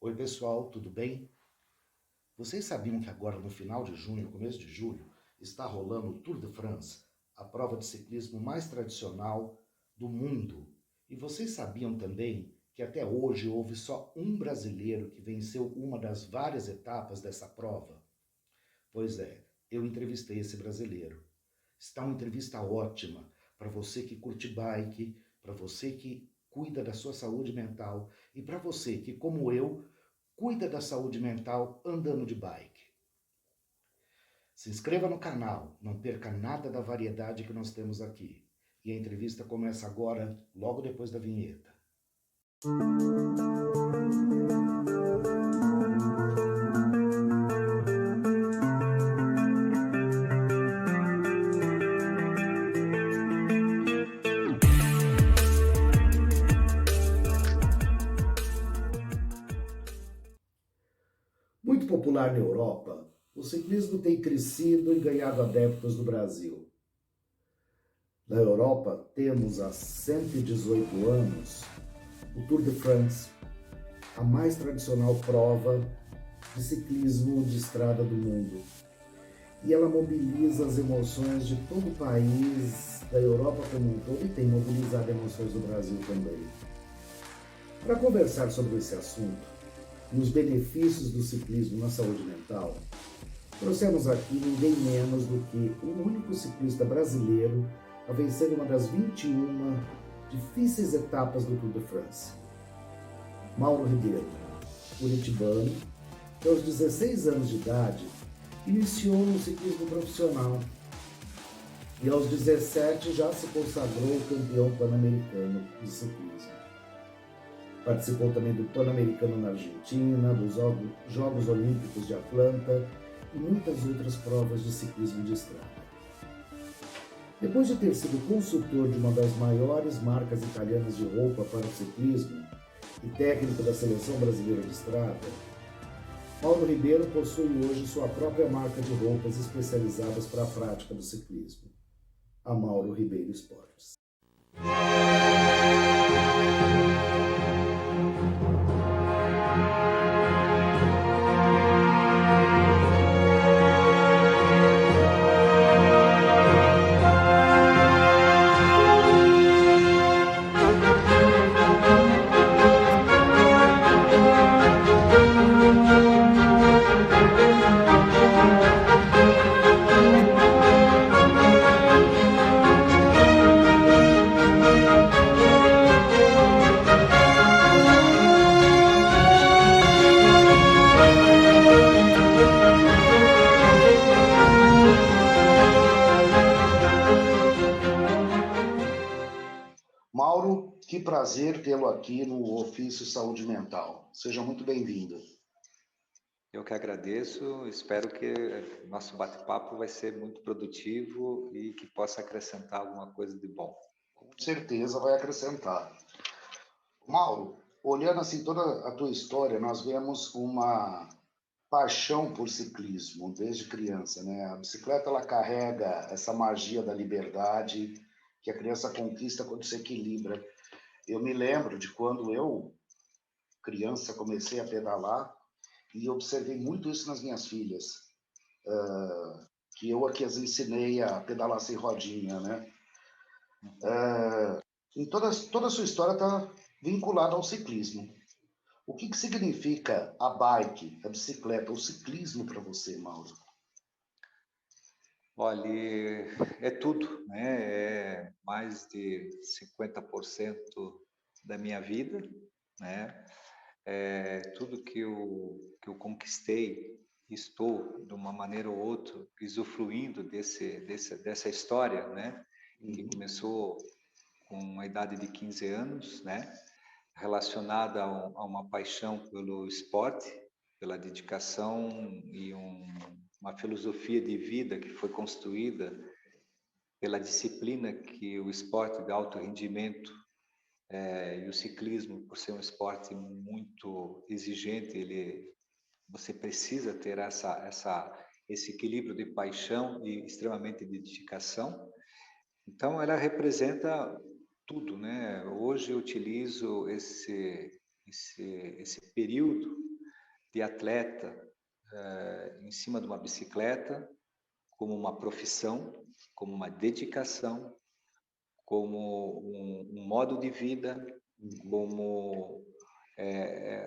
Oi, pessoal, tudo bem? Vocês sabiam que agora no final de junho, começo de julho, está rolando o Tour de France, a prova de ciclismo mais tradicional do mundo? E vocês sabiam também que até hoje houve só um brasileiro que venceu uma das várias etapas dessa prova? Pois é, eu entrevistei esse brasileiro. Está uma entrevista ótima para você que curte bike, para você que cuida da sua saúde mental e para você que, como eu, cuida da saúde mental andando de bike. Se inscreva no canal, não perca nada da variedade que nós temos aqui. E a entrevista começa agora, logo depois da vinheta. Muito popular na Europa, o ciclismo tem crescido e ganhado adeptos no Brasil. Na Europa, temos há 118 anos o Tour de France, a mais tradicional prova de ciclismo de estrada do mundo. E ela mobiliza as emoções de todo o país, da Europa como um todo, e tem mobilizado emoções do Brasil também. Para conversar sobre esse assunto e os benefícios do ciclismo na saúde mental, trouxemos aqui ninguém menos do que o único ciclista brasileiro a vencer uma das 21 difíceis etapas do Tour de France. Mauro Ribeiro, curitibano, que aos 16 anos de idade iniciou no ciclismo profissional e aos 17 já se consagrou campeão pan-americano de ciclismo. Participou também do Pan-Americano na Argentina, dos Jogos Olímpicos de Atlanta e muitas outras provas de ciclismo de estrada. Depois de ter sido consultor de uma das maiores marcas italianas de roupa para o ciclismo e técnico da Seleção Brasileira de Estrada, Mauro Ribeiro possui hoje sua própria marca de roupas especializadas para a prática do ciclismo, a Mauro Ribeiro Esportes. Mauro, que prazer tê-lo aqui no Ofício Saúde Mental. Seja muito bem-vindo. Eu que agradeço, espero que nosso bate-papo vai ser muito produtivo e que possa acrescentar alguma coisa de bom. Com certeza vai acrescentar. Mauro, olhando assim toda a tua história, nós vemos uma paixão por ciclismo desde criança, né? A bicicleta ela carrega essa magia da liberdade que a criança conquista quando se equilibra. Eu me lembro de quando eu, criança, comecei a pedalar e observei muito isso nas minhas filhas, que eu aqui as ensinei a pedalar sem rodinha, né? Em toda a sua história está vinculada ao ciclismo. O que significa a bike, a bicicleta, o ciclismo para você, Mauro? Olha, é tudo, né? É mais de 50% da minha vida, né? É tudo que eu conquistei, estou, de uma maneira ou outra, usufruindo dessa história, né? Que Uhum. começou com a idade de 15 anos, né? Relacionada a uma paixão pelo esporte, pela dedicação e uma filosofia de vida que foi construída pela disciplina que o esporte de alto rendimento e o ciclismo, por ser um esporte muito exigente, você precisa ter esse equilíbrio de paixão e extremamente de dedicação. Então, ela representa tudo, né? Hoje eu utilizo esse período de atleta em cima de uma bicicleta como uma profissão, como uma dedicação, como um modo de vida, como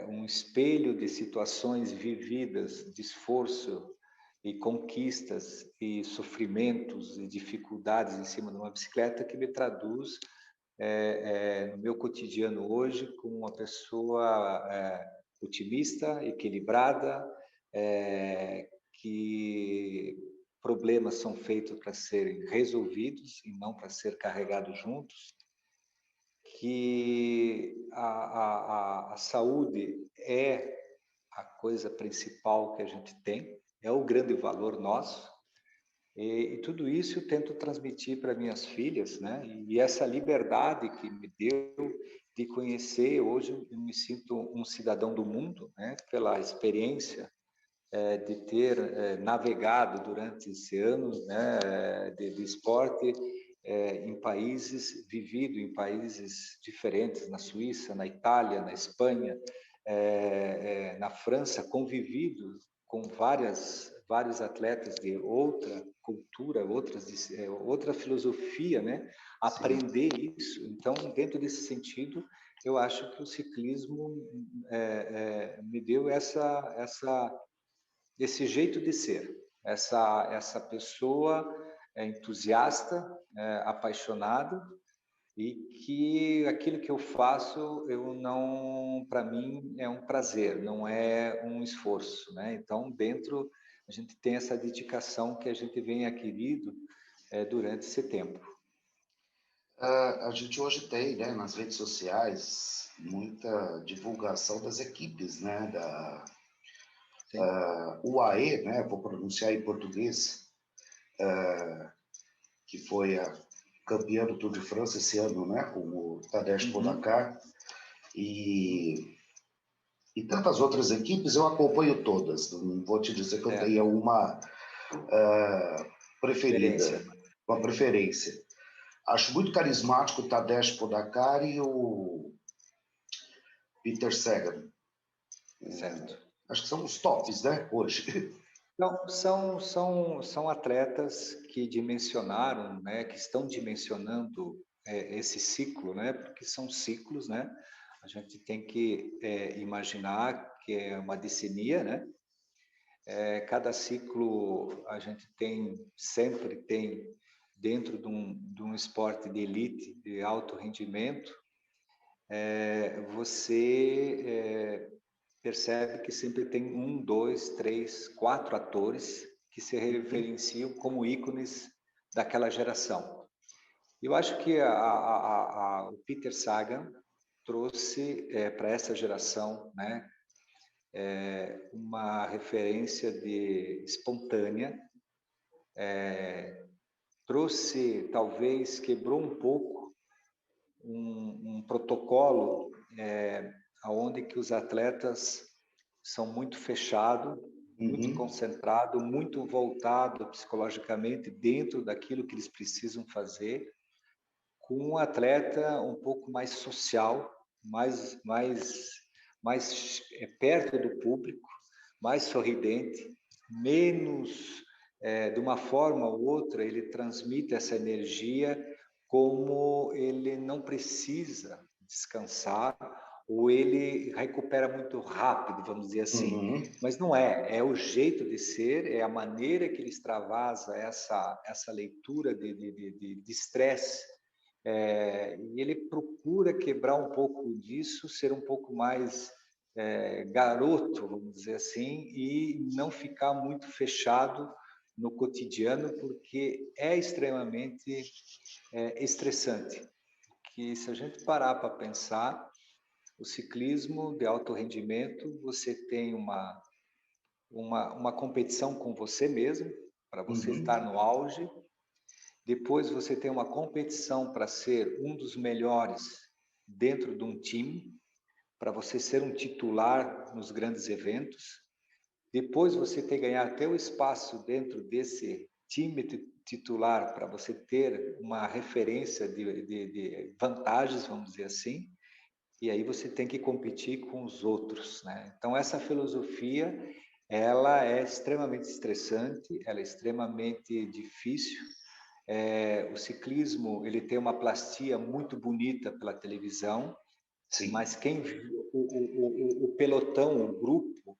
um espelho de situações vividas, de esforço e conquistas e sofrimentos e dificuldades em cima de uma bicicleta que me traduz no meu cotidiano hoje como uma pessoa otimista, equilibrada, que problemas são feitos para serem resolvidos e não para ser carregados juntos, que a saúde é a coisa principal que a gente tem, é o grande valor nosso, e tudo isso eu tento transmitir para minhas filhas, né? E essa liberdade que me deu de conhecer, hoje eu me sinto um cidadão do mundo, né? Pela experiência de ter navegado durante esses anos, né? De esporte em países, vivido em países diferentes, na Suíça, na Itália, na Espanha, na França, convivido com vários atletas de outra cultura, outra filosofia, né? Aprender isso. Então, dentro desse sentido, eu acho que o ciclismo me deu esse jeito de ser, essa pessoa entusiasta, apaixonada, e que aquilo que eu faço, eu não, para mim é um prazer, não é um esforço, né? Então, dentro a gente tem essa dedicação que a gente vem adquirindo durante esse tempo. A gente hoje tem, né, nas redes sociais, muita divulgação das equipes, né, da UAE, né, vou pronunciar em português, que foi a campeã do Tour de França esse ano, né, com o Tadej Pogacar, e tantas outras equipes, eu acompanho todas, não vou te dizer que eu tenha uma preferida, uma preferência. Acho muito carismático o Tadej Pogacar e o Peter Sagan. Certo. Acho que são os tops, né, hoje. Então, são atletas que dimensionaram, né, que estão dimensionando esse ciclo, né, porque são ciclos, né? A gente tem que imaginar que é uma disciplina, né? Cada ciclo a gente sempre tem dentro de um esporte de elite, de alto rendimento, você percebe que sempre tem 1, 2, 3, 4 atores que se referenciam como ícones daquela geração. Eu acho que o Peter Sagan trouxe para essa geração, né, uma referência de espontânea, trouxe, talvez, quebrou um pouco um protocolo onde que os atletas são muito fechados, muito concentrados, muito voltados psicologicamente dentro daquilo que eles precisam fazer, com um atleta um pouco mais social, mais perto do público, mais sorridente, menos, de uma forma ou outra, ele transmite essa energia como ele não precisa descansar, ou ele recupera muito rápido, vamos dizer assim. Mas não é o jeito de ser, é a maneira que ele extravasa essa leitura de estresse, e ele procura quebrar um pouco disso, ser um pouco mais garoto, vamos dizer assim, e não ficar muito fechado no cotidiano, porque é extremamente estressante. Que se a gente parar para pensar, o ciclismo de alto rendimento, você tem uma competição com você mesmo, para você estar no auge. Depois você tem uma competição para ser um dos melhores dentro de um time, para você ser um titular nos grandes eventos. Depois você tem que ganhar até o espaço dentro desse time titular para você ter uma referência de vantagens, vamos dizer assim. e aí você tem que competir com os outros, né? Então essa filosofia, ela é extremamente estressante, ela é extremamente difícil. O ciclismo, ele tem uma plastia muito bonita pela televisão, Sim, mas o pelotão, o grupo,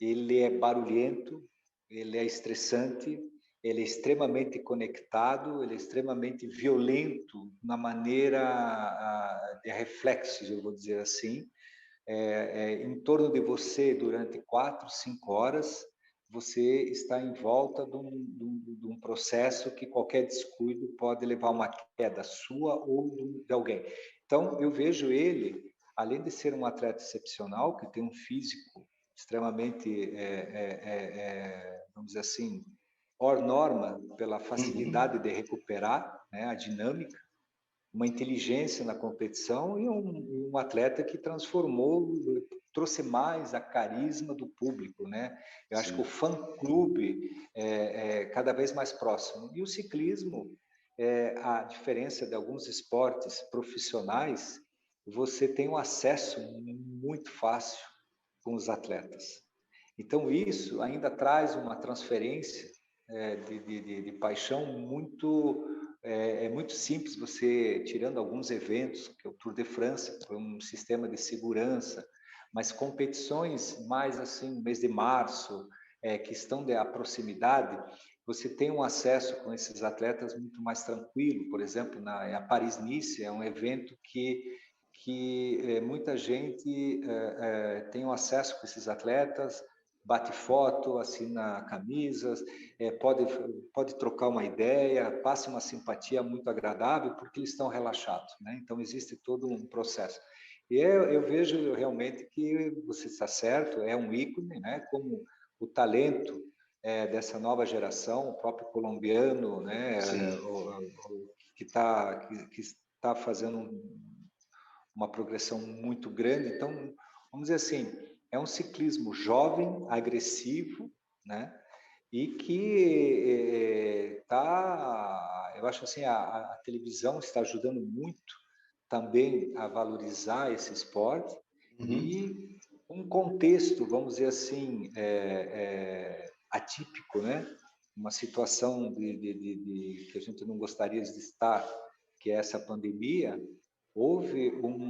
ele é barulhento, ele é estressante, ele é extremamente conectado, ele é extremamente violento na maneira de reflexos, eu vou dizer assim. Em torno de você, durante 4, 5 horas, você está em volta de um processo que qualquer descuido pode levar a uma queda sua ou de alguém. Então, eu vejo ele, além de ser um atleta excepcional, que tem um físico extremamente, vamos dizer assim, hors norma, pela uhum, facilidade de recuperar, né, a dinâmica, uma inteligência na competição e um atleta que transformou, trouxe mais a carisma do público, né? Eu acho que o sim, fã-clube é cada vez mais próximo. E o ciclismo, a diferença de alguns esportes profissionais, você tem um acesso muito fácil com os atletas. Então, isso ainda traz uma transferência de paixão muito muito simples. Você tirando alguns eventos, que é o Tour de France, foi um sistema de segurança, mas competições mais assim, no mês de março, que estão da proximidade, você tem um acesso com esses atletas muito mais tranquilo. Por exemplo, a Paris-Nice é um evento que muita gente tem um acesso com esses atletas, bate foto, assina camisas, pode trocar uma ideia, passa uma simpatia muito agradável, porque eles estão relaxados, né? Então, existe todo um processo. E eu vejo realmente que você está certo, é um ícone, né? Como o talento dessa nova geração, o próprio colombiano, né? sim. Que está fazendo uma progressão muito grande. Então, vamos dizer assim, é um ciclismo jovem, agressivo, né? E que eu acho assim, a televisão está ajudando muito também a valorizar esse esporte Uhum. e um contexto, vamos dizer assim, atípico, né? Uma situação que a gente não gostaria de estar, que é essa pandemia. Houve vamos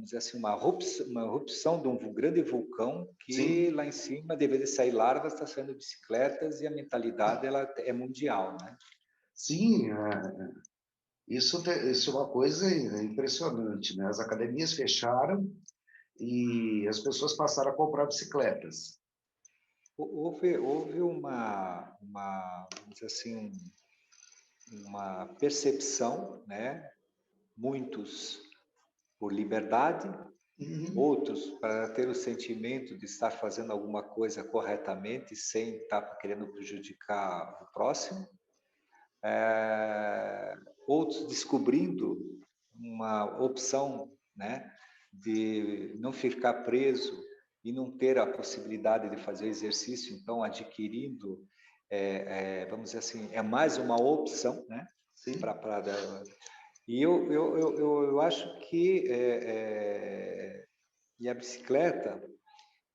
dizer assim, uma erupção de um grande vulcão que Sim, lá em cima, deveria de sair larvas, está saindo bicicletas e a mentalidade ela é mundial, né? sim, isso é uma coisa impressionante, né? As academias fecharam e as pessoas passaram a comprar bicicletas. Houve vamos dizer assim, uma percepção, né? Muitos por liberdade, Uhum. outros para ter o sentimento de estar fazendo alguma coisa corretamente sem estar querendo prejudicar o próximo, é, outros descobrindo uma opção, né, de não ficar preso e não ter a possibilidade de fazer exercício, então adquirindo, vamos dizer assim, é mais uma opção, né, Sim, para e eu acho que e a bicicleta,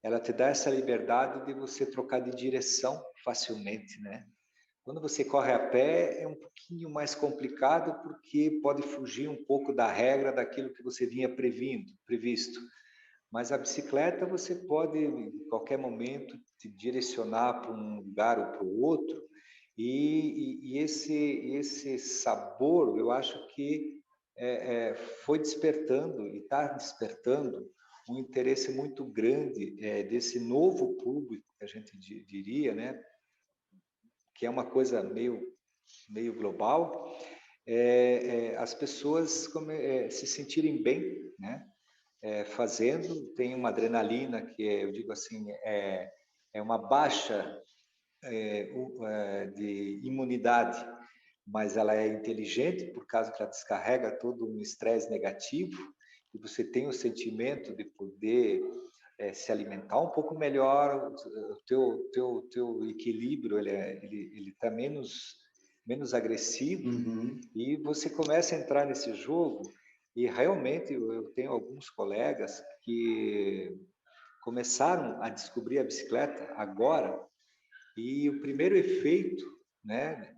ela te dá essa liberdade de você trocar de direção facilmente, né? Quando você corre a pé, é um pouquinho mais complicado, porque pode fugir um pouco da regra daquilo que você vinha previsto. Mas a bicicleta, você pode, em qualquer momento, te direcionar para um lugar ou para o outro, e esse sabor, eu acho que foi despertando e está despertando um interesse muito grande desse novo público, que a gente diria, né? Que é uma coisa meio global, as pessoas se sentirem bem, né? Fazendo, tem uma adrenalina que eu digo assim, é uma baixa de imunidade, mas ela é inteligente por causa que ela descarrega todo um estresse negativo e você tem o sentimento de poder se alimentar um pouco melhor, o teu equilíbrio ele está menos agressivo uhum. e você começa a entrar nesse jogo E realmente eu tenho alguns colegas que começaram a descobrir a bicicleta agora, e o primeiro efeito, né,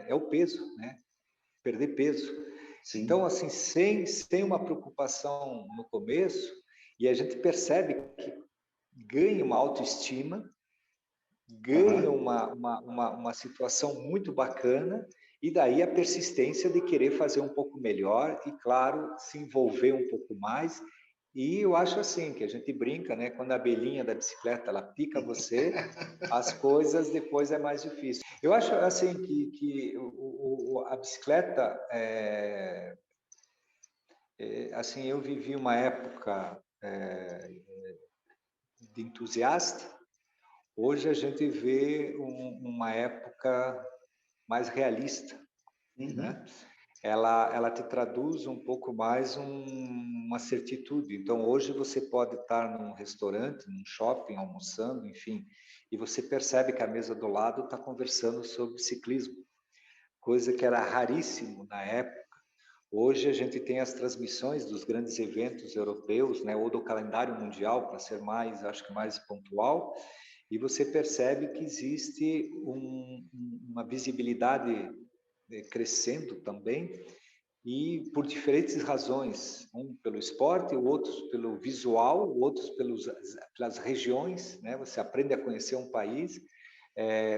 é o peso, né? Perder peso. Então, Sim. assim, sem uma preocupação no começo, e a gente percebe que ganha uma autoestima, ganha Aham. uma situação muito bacana, e daí a persistência de querer fazer um pouco melhor e, claro, se envolver um pouco mais. E eu acho assim, que a gente brinca, né? Quando a abelhinha da bicicleta, ela pica você, as coisas depois é mais difícil. Eu acho assim que a bicicleta, assim, eu vivi uma época de entusiasta. Hoje a gente vê uma época mais realista, Uhum. né? Ela te traduz um pouco mais uma certitude. Então, hoje você pode estar num restaurante, num shopping, almoçando, enfim, e você percebe que a mesa do lado está conversando sobre ciclismo, coisa que era raríssimo na época. Hoje a gente tem as transmissões dos grandes eventos europeus, né, ou do calendário mundial, para ser mais, acho que mais pontual, e você percebe que existe uma visibilidade crescendo também, e por diferentes razões, um pelo esporte, outros pelo visual, outros pelas regiões, né? Você aprende a conhecer um país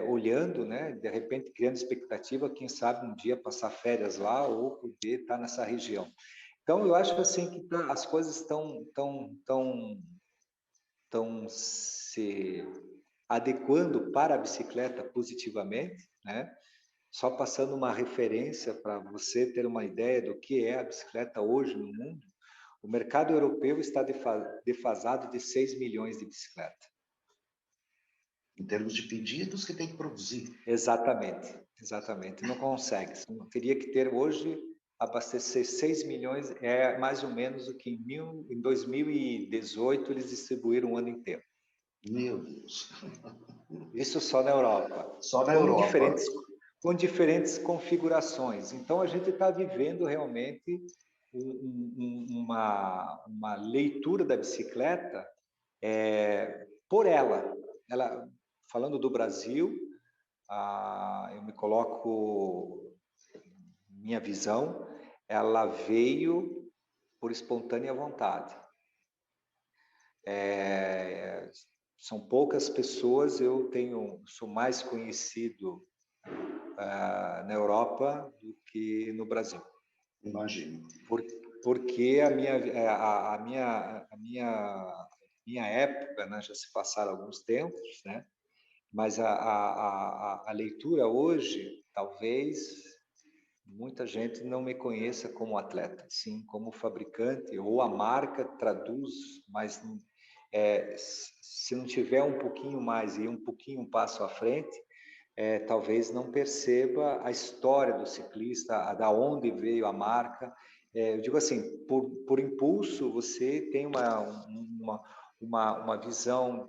olhando, né? De repente criando expectativa, quem sabe um dia passar férias lá ou poder estar nessa região. Então eu acho assim que as coisas estão se adequando para a bicicleta positivamente, né? Só passando uma referência para você ter uma ideia do que é a bicicleta hoje no mundo, o mercado europeu está defasado de 6 milhões de bicicletas. Em termos de pedidos que tem que produzir. Exatamente, exatamente. Não consegue. Teria que ter hoje, abastecer 6 milhões, é mais ou menos o que em 2018 eles distribuíram o ano inteiro. Meu Deus. Isso só na Europa, Só na com Europa. diferentes configurações. Então, a gente está vivendo realmente uma leitura da bicicleta por ela. Falando do Brasil, eu me coloco, minha visão, ela veio por espontânea vontade. São poucas pessoas, sou mais conhecido na Europa do que no Brasil. Imagino. Porque a minha época, né, já se passaram alguns tempos, né? Mas a leitura hoje, talvez muita gente não me conheça como atleta, sim como fabricante, ou a marca traduz, mas se não tiver um pouquinho mais e um pouquinho um passo à frente, talvez não perceba a história do ciclista, da onde veio a marca. Eu digo assim, por impulso, você tem uma visão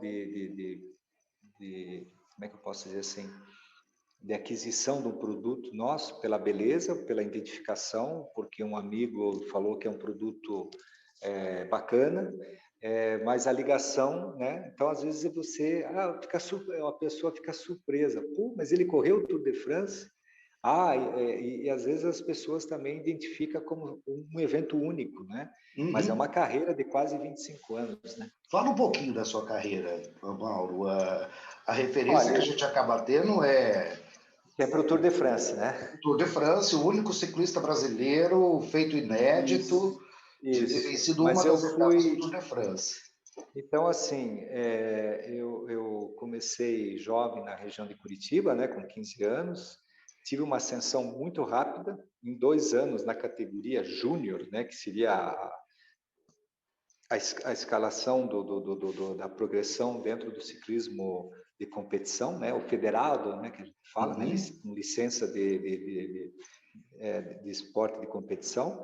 como é que eu posso dizer assim, de aquisição de um produto nosso pela beleza, pela identificação, porque um amigo falou que é um produto bacana, mas a ligação, né? Então, às vezes a pessoa fica surpresa. Pô, mas ele correu o Tour de France? E às vezes as pessoas também identificam como um evento único, né? Mas é Uhum. uma carreira de quase 25 anos, né? Fala um pouquinho da sua carreira, Mauro. A referência que a Olha, gente acaba tendo é é para o Tour de France, né? o Tour de France, o único ciclista brasileiro feito inédito, Isso, de ter isso. vencido uma Mas eu das etapas do fui. Tour de France. Então, assim, eu comecei jovem na região de Curitiba, né, com 15 anos. Tive uma ascensão muito rápida, em 2 anos, na categoria júnior, né, que seria a escalação da progressão dentro do ciclismo de competição, né, o federado, né, que a gente fala, né, Uhum. com licença de esporte de competição.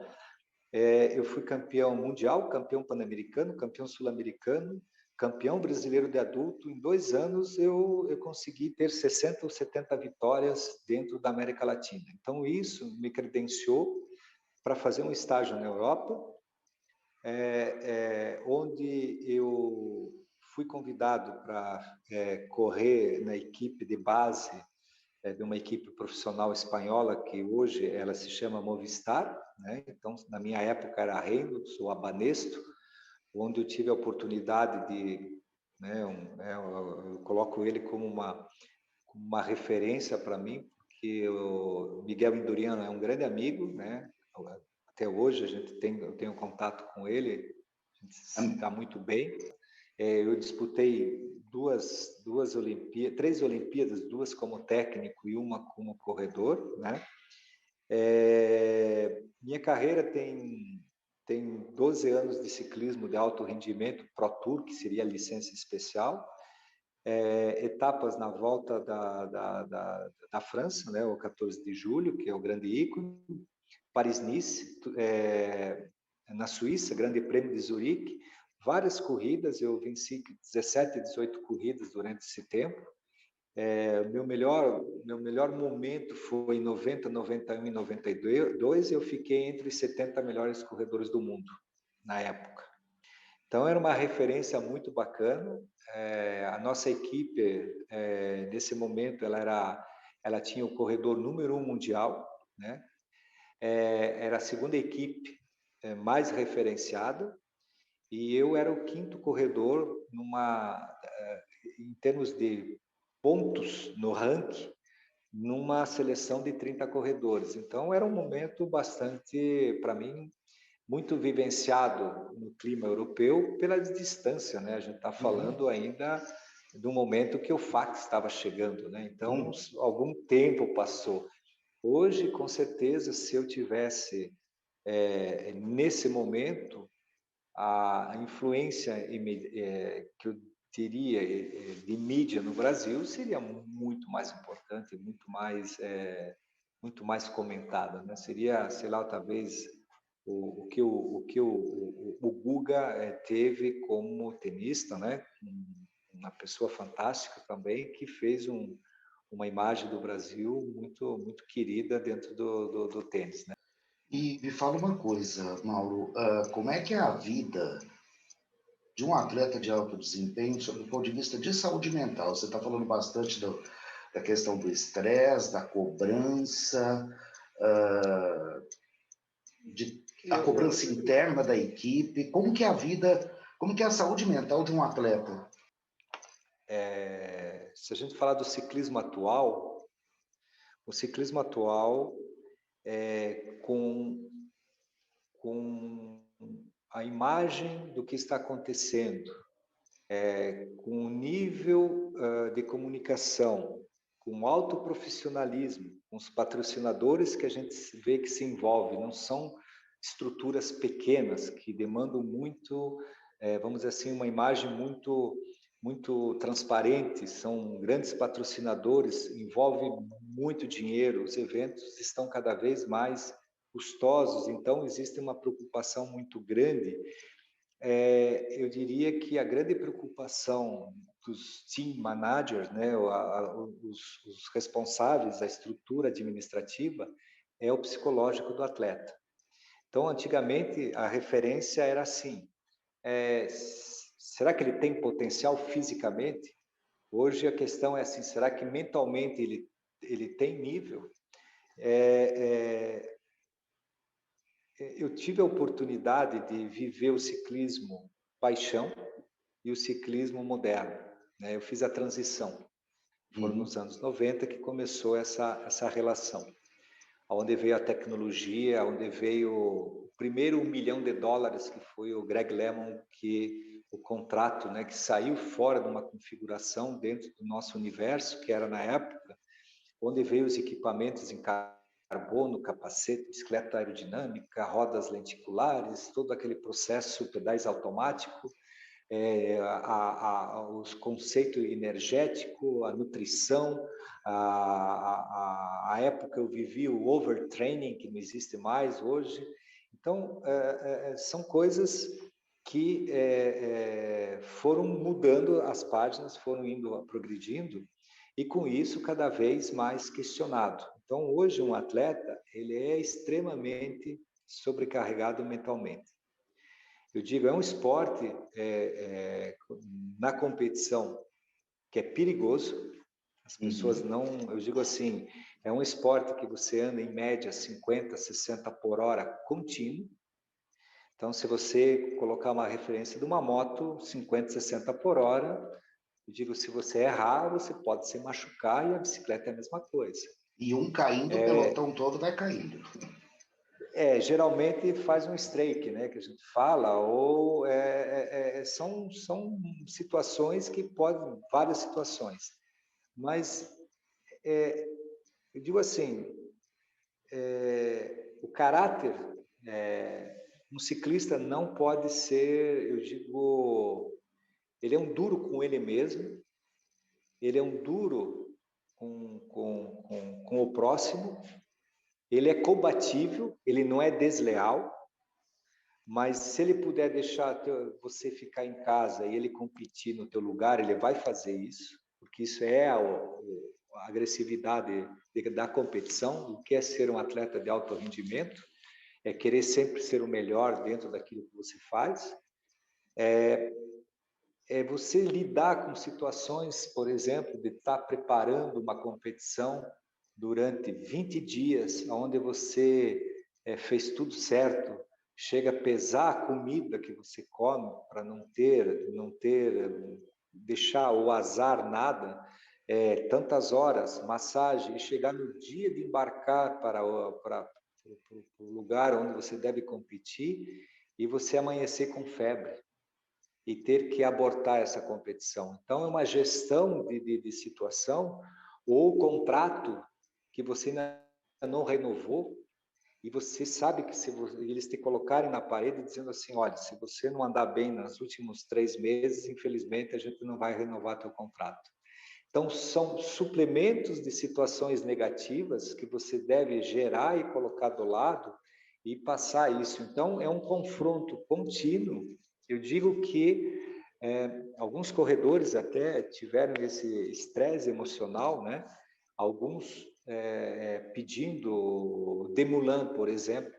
Eu fui campeão mundial, campeão pan-americano, campeão sul-americano, campeão brasileiro de adulto. Em 2 anos eu consegui ter 60 ou 70 vitórias dentro da América Latina. Então isso me credenciou para fazer um estágio na Europa, onde eu fui convidado para correr na equipe de base de uma equipe profissional espanhola que hoje ela se chama Movistar, né? Então, na minha época era Reynolds ou a Banesto, onde eu tive a oportunidade de, né, eu coloco ele como uma referência para mim, porque o Miguel Indurain é um grande amigo, né? Até hoje eu tenho contato com ele, a gente se dá muito bem. Eu disputei três Olimpíadas, duas como técnico e uma como corredor, né? Minha carreira tem 12 anos de ciclismo de alto rendimento, Pro Tour, que seria a licença especial, etapas na volta da França, né? O 14 de julho, que é o grande ícone, Paris-Nice, na Suíça, Grande Prêmio de Zurique, várias corridas, eu venci 17, 18 corridas durante esse tempo. Meu melhor momento foi em 90, 91 e 92, eu fiquei entre os 70 melhores corredores do mundo na época. Então era uma referência muito bacana. A nossa equipe, nesse momento, ela tinha o corredor número 1 mundial, né? Era a segunda equipe mais referenciada, e eu era o quinto corredor em termos de pontos no ranking, numa seleção de 30 corredores. Então era um momento bastante, para mim, muito vivenciado no clima europeu pela distância, né? A gente está falando ainda do momento que o fax estava chegando, né? Então algum tempo passou. Hoje, com certeza, se eu tivesse nesse momento, a influência que eu teria de mídia no Brasil seria muito mais importante, muito mais comentada, né? Seria, sei lá, talvez o que o Guga teve como tenista, né? Uma pessoa fantástica também, que fez uma imagem do Brasil muito, muito querida dentro do tênis, né? E me fala uma coisa, Mauro, como é que é a vida de um atleta de alto desempenho sob o ponto de vista de saúde mental? Você está falando bastante da questão do estresse, da cobrança, a cobrança interna da equipe. Como que é a vida, como que é a saúde mental de um atleta? Se a gente falar do ciclismo atual, o ciclismo atual com a imagem do que está acontecendo, com o nível de comunicação, com o alto profissionalismo, com os patrocinadores que a gente vê que se envolve, não são estruturas pequenas que demandam muito, vamos dizer assim, uma imagem muito transparente, são grandes patrocinadores, envolve muito dinheiro, os eventos estão cada vez mais custosos, então existe uma preocupação muito grande. Eu diria que a grande preocupação dos team managers, né, os responsáveis, a estrutura administrativa, é o psicológico do atleta. Então, antigamente, a referência era assim, será que ele tem potencial fisicamente? Hoje a questão é assim, será que mentalmente ele tem nível? Eu tive a oportunidade de viver o ciclismo paixão e o ciclismo moderno, né? Eu fiz a transição. Foram nos anos 90 que começou essa relação, onde veio a tecnologia, onde veio o primeiro $1 milhão, que foi o Greg LeMond, que o contrato, né, que saiu fora de uma configuração dentro do nosso universo, que era na época, onde veio os equipamentos em carbono, capacete, bicicleta aerodinâmica, rodas lenticulares, todo aquele processo, pedais automático, os conceitos energético, a nutrição, a época eu vivi o overtraining, que não existe mais hoje. Então, são coisas que foram mudando as páginas, foram indo progredindo, e com isso cada vez mais questionado. Então, hoje um atleta, ele é extremamente sobrecarregado mentalmente. Eu digo, é um esporte na competição que é perigoso. As pessoas não... Eu digo assim, é um esporte que você anda em média 50, 60 por hora contínuo. Então, se você colocar uma referência de uma moto, 50, 60 por hora, eu digo, se você errar, você pode se machucar, e a bicicleta é a mesma coisa. E um caindo, o pelotão todo vai caindo. Geralmente faz um strike, né, que a gente fala, ou são situações que podem, várias situações. Mas eu digo assim, o caráter, um ciclista não pode ser, eu digo, ele é um duro com ele mesmo, ele é um duro com o próximo, ele é combatível, ele não é desleal, mas se ele puder deixar você ficar em casa e ele competir no teu lugar, ele vai fazer isso, porque isso é a agressividade da competição. O que é ser um atleta de alto rendimento? É querer sempre ser o melhor dentro daquilo que você faz. É você lidar com situações, por exemplo, de estar preparando uma competição durante 20 dias, onde você fez tudo certo, chega a pesar a comida que você come para não deixar o azar nada, tantas horas, massagem, e chegar no dia de embarcar para o lugar onde você deve competir e você amanhecer com febre e ter que abortar essa competição. Então, é uma gestão de situação, ou contrato que você ainda não renovou, e você sabe que se eles te colocarem na parede dizendo assim, olha, se você não andar bem nos últimos 3 meses, infelizmente a gente não vai renovar teu contrato. Então, são suplementos de situações negativas que você deve gerar e colocar do lado e passar isso. Então, é um confronto contínuo. Eu digo que alguns corredores até tiveram esse estresse emocional, né? Alguns pedindo Demulan, por exemplo,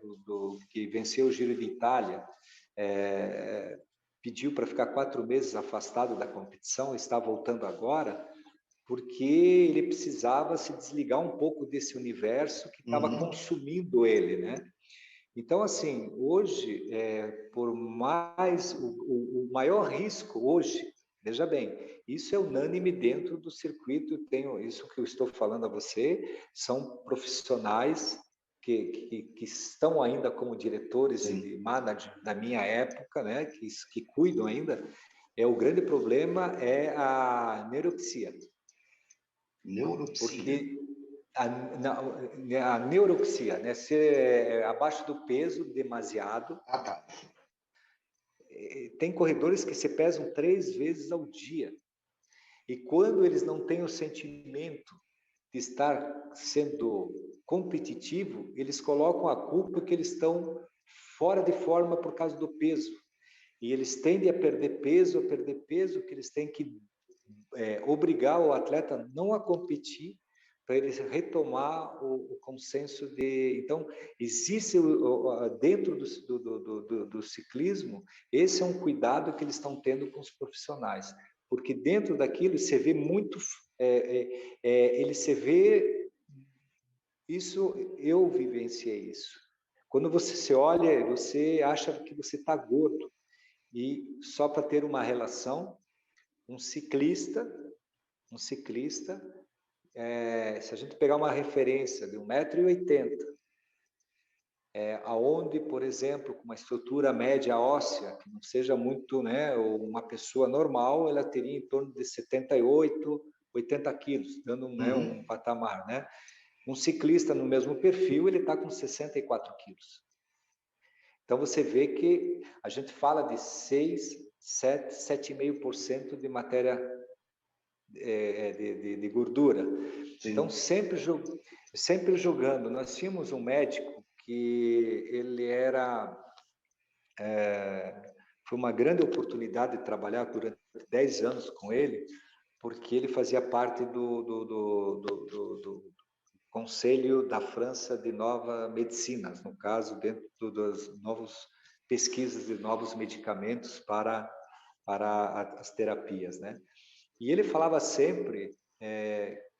que venceu o Giro de Itália, pediu para ficar 4 meses afastado da competição, está voltando agora, porque ele precisava se desligar um pouco desse universo que estava consumindo ele, né? Então, assim, hoje, por mais o maior risco hoje, veja bem, isso é unânime dentro do circuito. Tenho isso que eu estou falando a você, são profissionais que estão ainda como diretores de manager da minha época, né? Que cuidam ainda. O grande problema é a anorexia. Porque a neuroxia, né? Ser abaixo do peso demasiado. Tá. Tem corredores que se pesam 3 vezes ao dia. E quando eles não têm o sentimento de estar sendo competitivo, eles colocam a culpa que eles estão fora de forma por causa do peso. E eles tendem a perder peso, que eles têm que obrigar o atleta não a competir, para ele retomar o consenso de... Então, existe dentro do ciclismo, esse é um cuidado que eles estão tendo com os profissionais, porque dentro daquilo você vê muito... ele se vê... Isso, eu vivenciei isso. Quando você se olha, você acha que você está gordo. E só para ter uma relação, um ciclista, se a gente pegar uma referência de 1,80 m, aonde, por exemplo, com uma estrutura média óssea, que não seja muito, né, uma pessoa normal, ela teria em torno de 78, 80 quilos, dando um patamar, né? Um ciclista no mesmo perfil, ele está com 64 quilos. Então, você vê que a gente fala de 6, 7, 7,5% de matéria de gordura. Sim. Então, sempre jogando. Nós tínhamos um médico que ele era... foi uma grande oportunidade de trabalhar durante 10 anos com ele, porque ele fazia parte do Conselho da França de Nova Medicina, no caso, dentro das novas pesquisas de novos medicamentos para as terapias, né? E ele falava sempre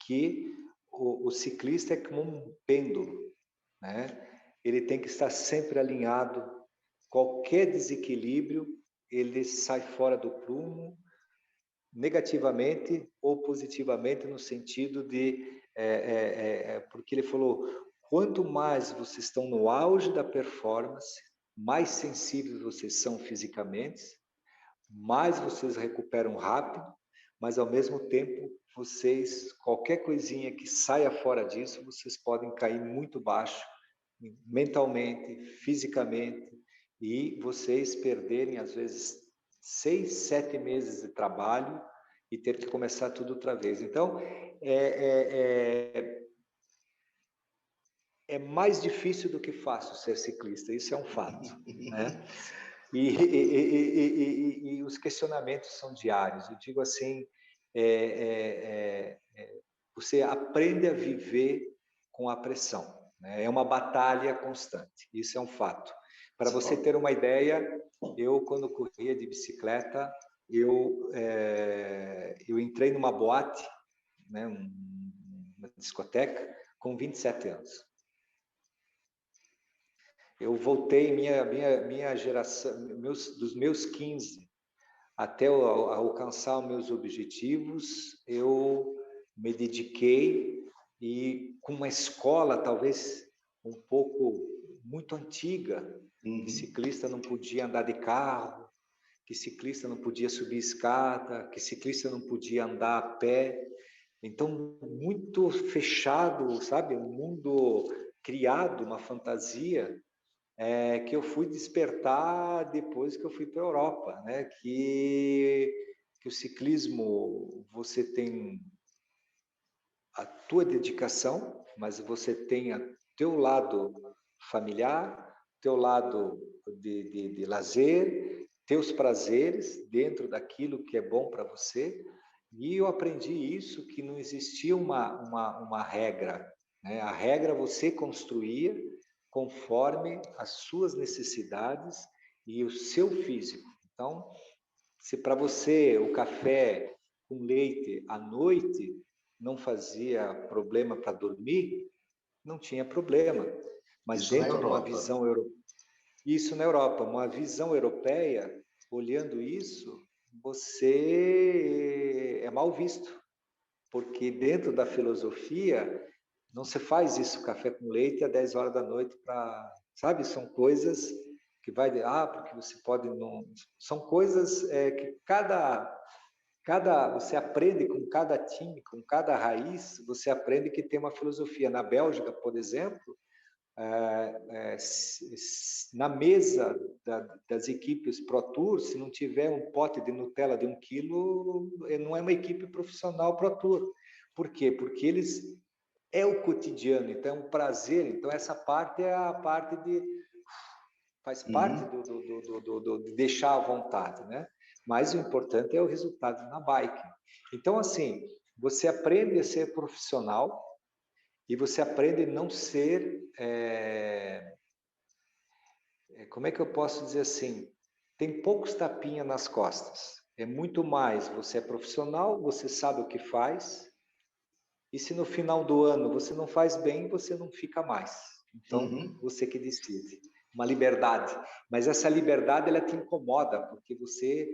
que o ciclista é como um pêndulo, né? Ele tem que estar sempre alinhado. Qualquer desequilíbrio, ele sai fora do prumo, negativamente ou positivamente, no sentido de... porque ele falou, quanto mais vocês estão no auge da performance, mais sensíveis vocês são fisicamente, mais vocês recuperam rápido, mas ao mesmo tempo, vocês, qualquer coisinha que saia fora disso, vocês podem cair muito baixo, mentalmente, fisicamente, e vocês perderem, às vezes, 6, 7 meses de trabalho e ter que começar tudo outra vez. Então, é mais difícil do que fácil ser ciclista, isso é um fato, né? E os questionamentos são diários. Eu digo assim, você aprende a viver com a pressão, né? É uma batalha constante, isso é um fato. Para você ter uma ideia, eu, quando corria de bicicleta, eu entrei numa boate, né, uma discoteca, com 27 anos. Eu voltei minha geração, dos meus 15 até alcançar os meus objetivos, eu me dediquei, e com uma escola talvez um pouco muito antiga, que ciclista não podia andar de carro, que ciclista não podia subir escada, que ciclista não podia andar a pé. Então, muito fechado, sabe? Um mundo criado, uma fantasia, que eu fui despertar depois que eu fui para a Europa, né? Que o ciclismo, você tem a tua dedicação, mas você tem o teu lado familiar, teu lado de lazer, teus prazeres dentro daquilo que é bom para você. E eu aprendi isso, que não existia uma regra, né? A regra você construía conforme as suas necessidades e o seu físico. Então, se para você o café com leite à noite não fazia problema para dormir, não tinha problema. Mas isso dentro de uma visão europeia, isso na Europa, uma visão europeia, olhando isso, você é mal visto, porque dentro da filosofia não se faz isso, café com leite às 10 horas da noite, para, sabe, são coisas que vai, porque você pode não, são coisas que você aprende com cada time, com cada raiz, você aprende que tem uma filosofia. Na Bélgica, por exemplo, na mesa das equipes Pro Tour, se não tiver um pote de Nutella de 1 quilo, não é uma equipe profissional Pro Tour. Por quê? Porque eles é o cotidiano, então é um prazer. Então essa parte é a parte faz parte de deixar à vontade, né? Mas o importante é o resultado na bike. Então, assim, você aprende a ser profissional e você aprende a não ser... como é que eu posso dizer assim? Tem poucos tapinhas nas costas. É muito mais, você é profissional, você sabe o que faz, e se no final do ano você não faz bem, você não fica mais. Então, você que decide. Uma liberdade. Mas essa liberdade, ela te incomoda, porque você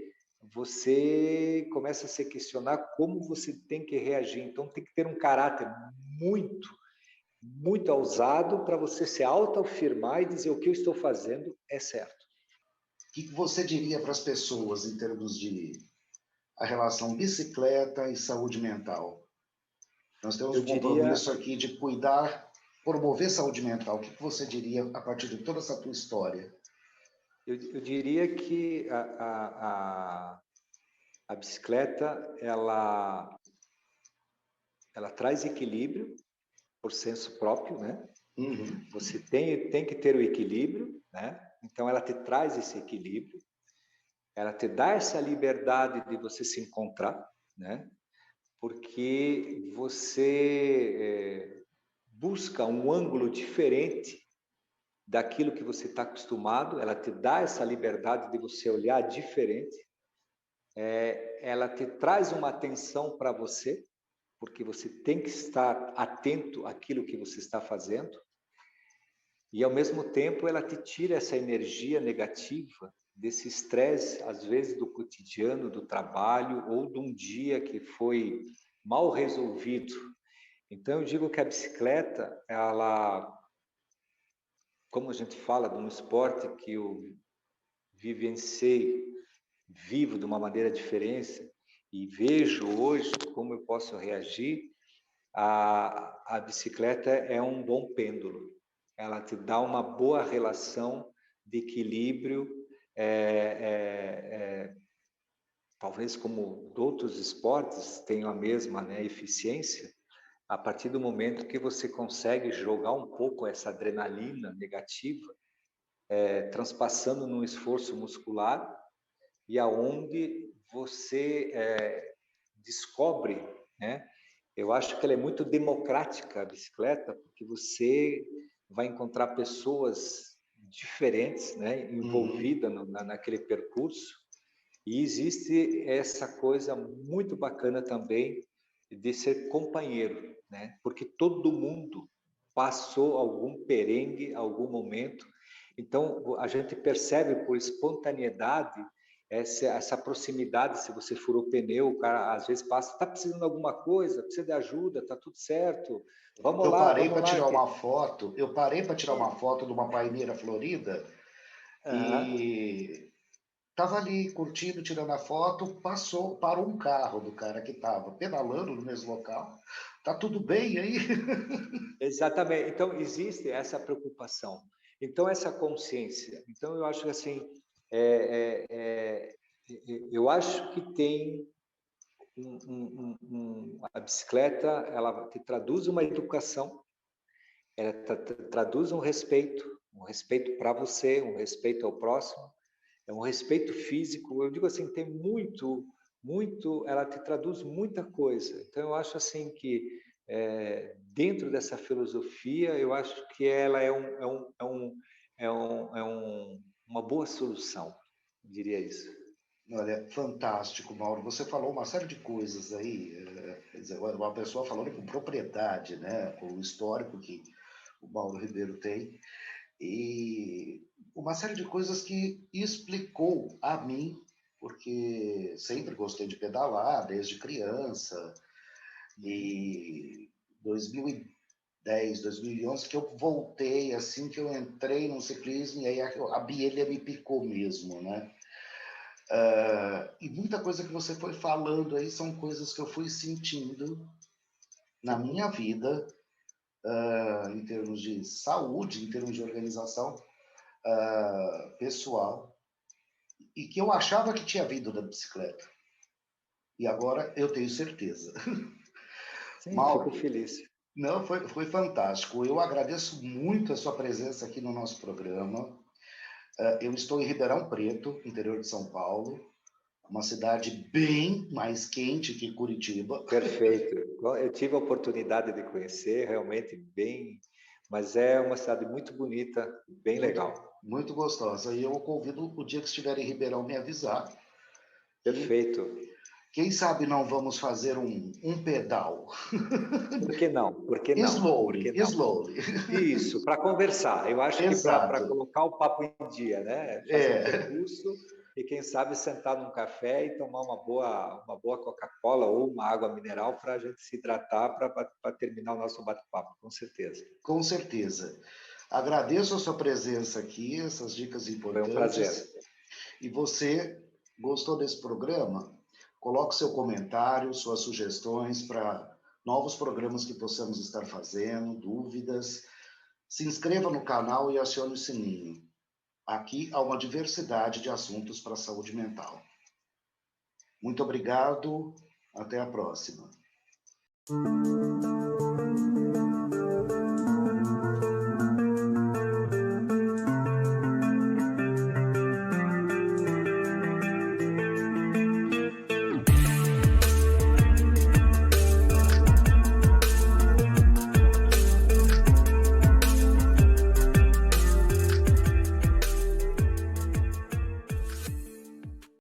começa a se questionar como você tem que reagir. Então, tem que ter um caráter muito, muito ousado para você se autoafirmar e dizer o que eu estou fazendo é certo. O que você diria para as pessoas em termos de a relação bicicleta e saúde mental? Nós temos um compromisso aqui de cuidar, promover saúde mental. O que você diria a partir de toda essa tua história? Eu diria que a bicicleta, ela traz equilíbrio por senso próprio, né? Você tem que ter o equilíbrio, né? Então, ela te traz esse equilíbrio, ela te dá essa liberdade de você se encontrar, né? Porque você busca um ângulo diferente daquilo que você está acostumado, ela te dá essa liberdade de você olhar diferente, ela te traz uma atenção para você, porque você tem que estar atento àquilo que você está fazendo, e ao mesmo tempo ela te tira essa energia negativa, desse estresse, às vezes do cotidiano, do trabalho, ou de um dia que foi mal resolvido. Então eu digo que a bicicleta, ela, como a gente fala de um esporte que eu vivenciei, vivo de uma maneira diferente e vejo hoje como eu posso reagir, a bicicleta é um bom pêndulo. Ela te dá uma boa relação de equilíbrio, talvez como outros esportes tenham a mesma, né, eficiência, a partir do momento que você consegue jogar um pouco essa adrenalina negativa, transpassando num esforço muscular, e aonde você descobre, né? Eu acho que ela é muito democrática, a bicicleta, porque você vai encontrar pessoas diferentes, né, envolvidas naquele percurso, e existe essa coisa muito bacana também de ser companheiro, né? Porque todo mundo passou algum perengue, algum momento. Então, a gente percebe por espontaneidade essa proximidade. Se você furou o pneu, o cara às vezes passa, está precisando de alguma coisa, precisa de ajuda, está tudo certo, vamos Eu lá, parei vamos para lá. tirar uma foto, eu parei para tirar uma foto de uma paineira florida Uhum. e tava ali curtindo, tirando a foto, parou um carro do cara que estava pedalando no mesmo local. Tá tudo bem aí? Exatamente. Então, existe essa preocupação. Então, essa consciência. Então, eu acho que assim, é, é, é, eu acho que tem a bicicleta, ela te traduz uma educação, ela traduz um respeito para você, um respeito ao próximo, é um respeito físico. Eu digo assim, tem muito, ela te traduz muita coisa. Então, eu acho assim que dentro dessa filosofia, eu acho que ela uma boa solução, eu diria isso. Olha, fantástico, Mauro. Você falou uma série de coisas aí, quer dizer, uma pessoa falando com propriedade, né? Com o histórico que o Mauro Ribeiro tem, e uma série de coisas que explicou a mim, porque sempre gostei de pedalar desde criança, Uhum. e 2010, 2011 que eu voltei, assim que eu entrei no ciclismo, e aí a bielha me picou mesmo, né? E muita coisa que você foi falando aí são coisas que eu fui sentindo na minha vida, em termos de saúde, em termos de organização pessoal, e que eu achava que tinha vindo da bicicleta. E agora eu tenho certeza. Sim, fico Mauro, feliz. não, foi fantástico. Eu agradeço muito a sua presença aqui no nosso programa. Eu estou em Ribeirão Preto, interior de São Paulo, uma cidade bem mais quente que Curitiba. Perfeito. Eu tive a oportunidade de conhecer, realmente bem, mas é uma cidade muito bonita, bem Muito, legal. muito gostosa. E eu convido o dia que estiver em Ribeirão me avisar que, Perfeito. quem sabe, não vamos fazer um pedal. Por que não? Por que não? Por Slowly, que não? slowly. Isso, para conversar. Eu acho que para Exato. colocar o papo em dia, né? Fazer um É, percurso e quem sabe sentar num café e tomar uma boa Coca-Cola ou uma água mineral para a gente se hidratar para terminar o nosso bate-papo, com certeza. com certeza. Agradeço a sua presença aqui, essas dicas Foi um prazer. importantes. E você gostou desse programa? Coloque seu comentário, suas sugestões para novos programas que possamos estar fazendo, dúvidas. Se inscreva no canal e acione o sininho. Aqui há uma diversidade de assuntos para a saúde mental. Muito obrigado, até a próxima.